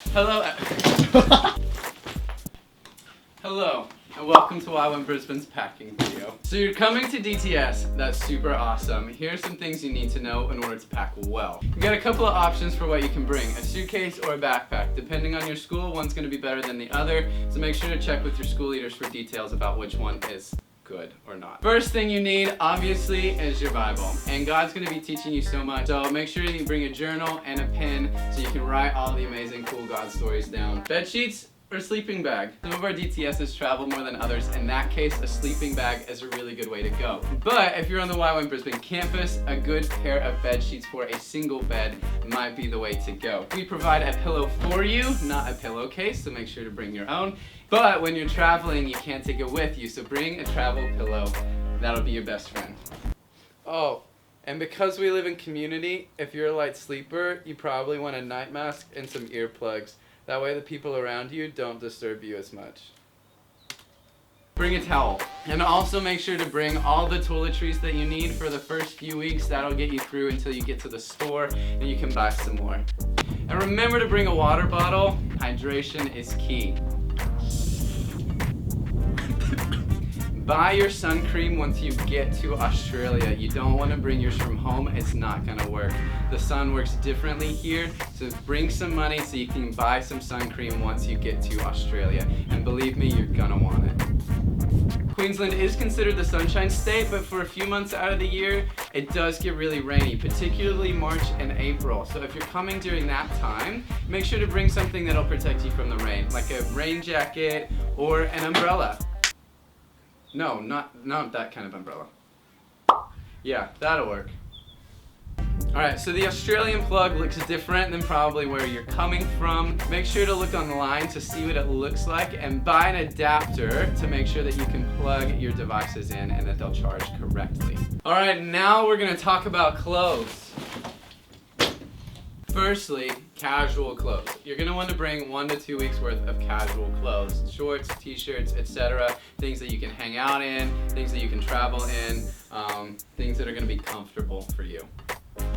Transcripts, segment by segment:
Hello. Hello, and welcome to YWAM Brisbane's packing video. So you're coming to DTS, that's super awesome. Here's some things you need to know in order to pack well. You got a couple of options for what you can bring, a suitcase or a backpack. Depending on your school, one's gonna be better than the other, so make sure to check with your school leaders for details about which one is good or not. First thing you need, obviously, is your Bible. And God's gonna be teaching you so much, so make sure you bring a journal and a pen so you can write all the amazing, cool God stories down. Bed sheets or sleeping bag. Some of our DTSs travel more than others. In that case, a sleeping bag is a really good way to go. But if you're on the YWAM Brisbane campus, a good pair of bed sheets for a single bed might be the way to go. We provide a pillow for you, not a pillowcase, so make sure to bring your own. But when you're traveling, you can't take it with you, so bring a travel pillow. That'll be your best friend. Oh, and because we live in community, if you're a light sleeper, you probably want a night mask and some earplugs. That way the people around you don't disturb you as much. Bring a towel. And also make sure to bring all the toiletries that you need for the first few weeks. That'll get you through until you get to the store and you can buy some more. And remember to bring a water bottle. Hydration is key. Buy your sun cream once you get to Australia. You don't want to bring yours from home, it's not gonna work. The sun works differently here, so bring some money so you can buy some sun cream once you get to Australia. And believe me, you're gonna want it. Queensland is considered the sunshine state, but for a few months out of the year, it does get really rainy, particularly March and April. So if you're coming during that time, make sure to bring something that'll protect you from the rain, like a rain jacket or an umbrella. No, not that kind of umbrella. Yeah, that'll work. Alright, so the Australian plug looks different than probably where you're coming from. Make sure to look online to see what it looks like and buy an adapter to make sure that you can plug your devices in and that they'll charge correctly. Alright, now we're going to talk about clothes. Firstly, casual clothes. You're going to want to bring 1 to 2 weeks worth of casual clothes. Shorts, t-shirts, etc. Things that you can hang out in, things that you can travel in, things that are going to be comfortable for you.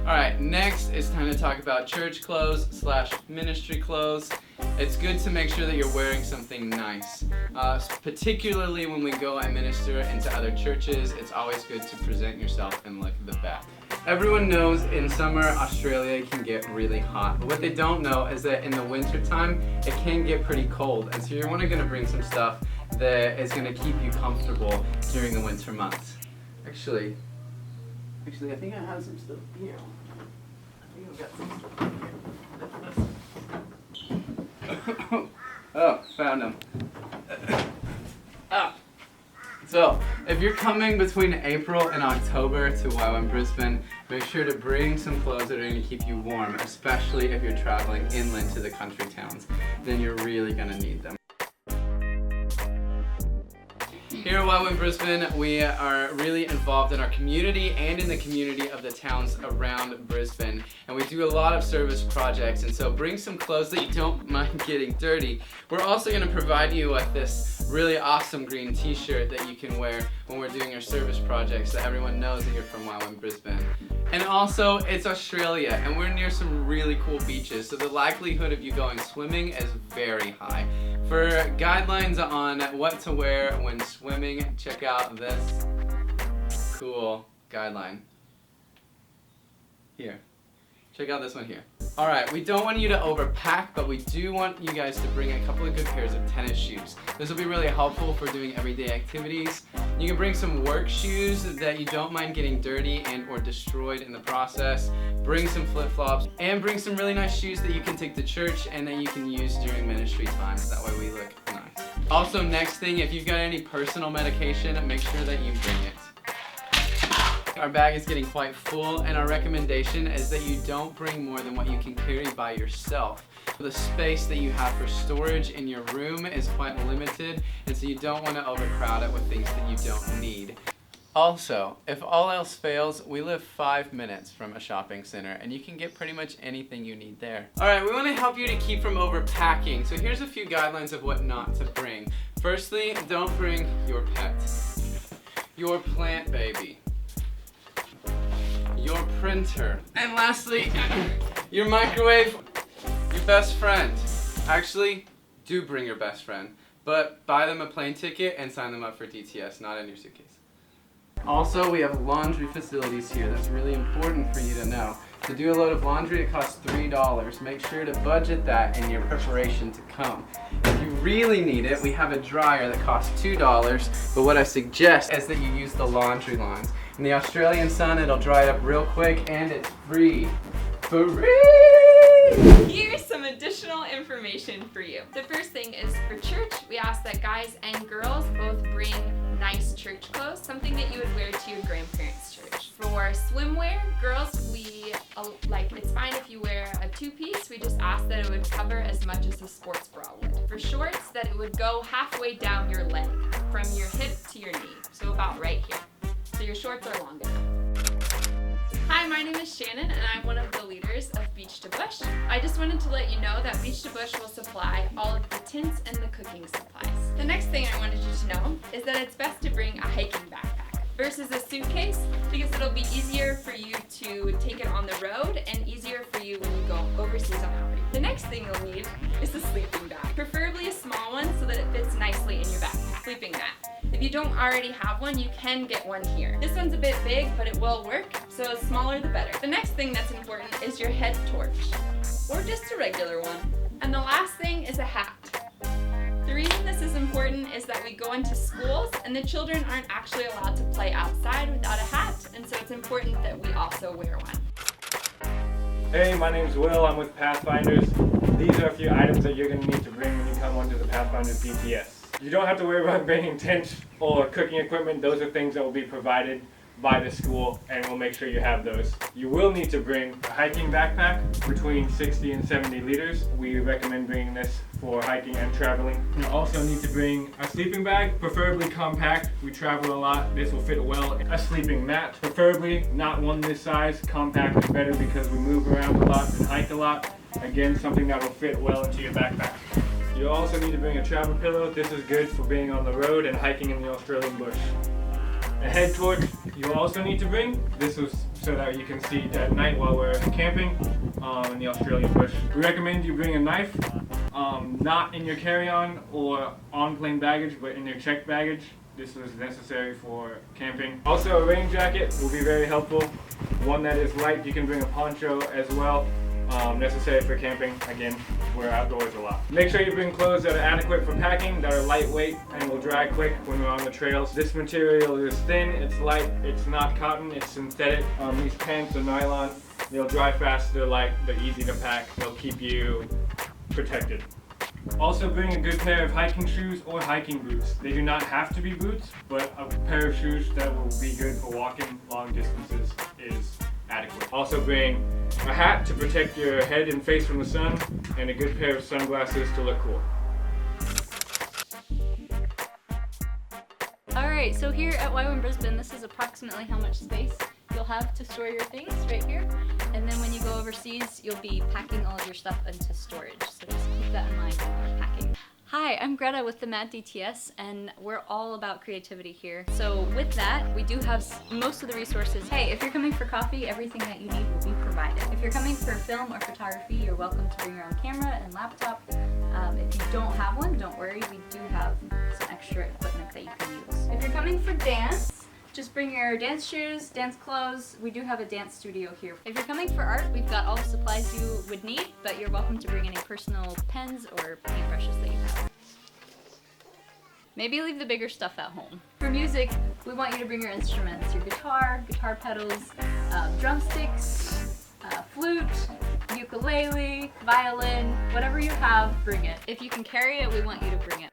Alright, next it's time to talk about church clothes / ministry clothes. It's good to make sure that you're wearing something nice. Particularly when we go and minister into other churches, it's always good to present yourself and look the best. Everyone knows in summer Australia can get really hot, but what they don't know is that in the winter time it can get pretty cold, and so you're only going to bring some stuff that is going to keep you comfortable during the winter months. Actually, I think I have some stuff here. I think I've got some stuff here. Oh, found them. Ah. So, if you're coming between April and October to YWAM Brisbane, make sure to bring some clothes that are going to keep you warm, especially if you're traveling inland to the country towns. Then you're really going to need them. Here at YWAM Brisbane, we are really involved in our community and in the community of the towns around Brisbane. And we do a lot of service projects, and so bring some clothes that you don't mind getting dirty. We're also going to provide you with this really awesome green t-shirt that you can wear when we're doing our service projects so everyone knows that you're from YWAM Brisbane. And also, it's Australia, and we're near some really cool beaches, so the likelihood of you going swimming is very high. For guidelines on what to wear when swimming, check out this cool guideline. Here. Check out this one here. Alright, we don't want you to overpack, but we do want you guys to bring a couple of good pairs of tennis shoes. This will be really helpful for doing everyday activities. You can bring some work shoes that you don't mind getting dirty and or destroyed in the process. Bring some flip-flops and bring some really nice shoes that you can take to church and that you can use during ministry times. That way we look nice. Also, next thing, if you've got any personal medication, make sure that you bring it. Our bag is getting quite full, and our recommendation is that you don't bring more than what you can carry by yourself. The space that you have for storage in your room is quite limited, and so you don't want to overcrowd it with things that you don't need. Also, if all else fails, we live 5 minutes from a shopping center, and you can get pretty much anything you need there. Alright, we want to help you to keep from overpacking, so here's a few guidelines of what not to bring. Firstly, don't bring your pet, your plant baby, your printer, and lastly, your microwave, your best friend. Actually, do bring your best friend, but buy them a plane ticket and sign them up for DTS, not in your suitcase. Also, we have laundry facilities here. That's really important for you to know. To do a load of laundry, it costs $3. Make sure to budget that in your preparation to come. If you really need it, we have a dryer that costs $2, but what I suggest is that you use the laundry lines. In the Australian sun, it'll dry it up real quick, and it's free. Free! Here's some additional information for you. The first thing is for church, we ask that guys and girls both bring nice church clothes, something that you would wear to your grandparents' church. For swimwear, girls, it's fine if you wear a two-piece. We just ask that it would cover as much as a sports bra would. For shorts, that it would go halfway down your leg, from your hip to your knee, so about right here. So your shorts are long enough. Hi, my name is Shannon, and I'm one of the leaders of Beach to Bush. I just wanted to let you know that Beach to Bush will supply all of the tents and the cooking supplies. The next thing I wanted you to know is that it's best to bring a hiking backpack versus a suitcase, because it'll be easier for you to take it on the road and easier for you when you go overseas on outing. The next thing you'll need is a sleeping bag, preferably a small one so that it fits nicely in your backpack. Sleeping mat. If you don't already have one, you can get one here. This one's a bit big, but it will work, so the smaller the better. The next thing that's important is your head torch, or just a regular one. And the last thing is a hat. The reason this is important is that we go into schools and the children aren't actually allowed to play outside without a hat, and so it's important that we also wear one. Hey, my name's Will, I'm with Pathfinders. These are a few items that you're going to need to bring when you come onto the Pathfinders DTS. You don't have to worry about bringing tents or cooking equipment. Those are things that will be provided by the school, and we'll make sure you have those. You will need to bring a hiking backpack between 60 and 70 liters. We recommend bringing this for hiking and traveling. You'll also need to bring a sleeping bag, preferably compact. We travel a lot. This will fit well. A sleeping mat, preferably not one this size. Compact is better because we move around a lot and hike a lot. Again, something that will fit well into your backpack. You'll also need to bring a travel pillow. This is good for being on the road and hiking in the Australian bush. A head torch you'll also need to bring. This is so that you can see at night while we're camping in the Australian bush. We recommend you bring a knife, not in your carry-on or on-plane baggage, but in your checked baggage. This is necessary for camping. Also, a rain jacket will be very helpful. One that is light. You can bring a poncho as well. Necessary for camping. Again, we're outdoors a lot. Make sure you bring clothes that are adequate for packing, that are lightweight and will dry quick when we're on the trails. This material is thin, it's light, it's not cotton, it's synthetic. These pants are nylon. They'll dry fast, they're light, they're easy to pack, they'll keep you protected. Also bring a good pair of hiking shoes or hiking boots. They do not have to be boots, but a pair of shoes that will be good for walking long distances is adequate. Also bring a hat to protect your head and face from the sun, and a good pair of sunglasses to look cool. Alright, so here at YWAM Brisbane, this is approximately how much space you'll have to store your things right here. And then when you go overseas, you'll be packing all of your stuff into storage. So just keep that in mind when you're packing. Hi, I'm Greta with the Mad DTS, and we're all about creativity here. So with that, we do have most of the resources. Hey, if you're coming for coffee, everything that you need will be provided. If you're coming for film or photography, you're welcome to bring your own camera and laptop. If you don't have one, don't worry, we do have some extra equipment that you can use. If you're coming for dance, just bring your dance shoes, dance clothes. We do have a dance studio here. If you're coming for art, we've got all the supplies you would need, but you're welcome to bring any personal pens or paintbrushes that you have. Maybe leave the bigger stuff at home. For music, we want you to bring your instruments, your guitar, guitar pedals, drumsticks, flute, ukulele, violin, whatever you have, bring it. If you can carry it, we want you to bring it.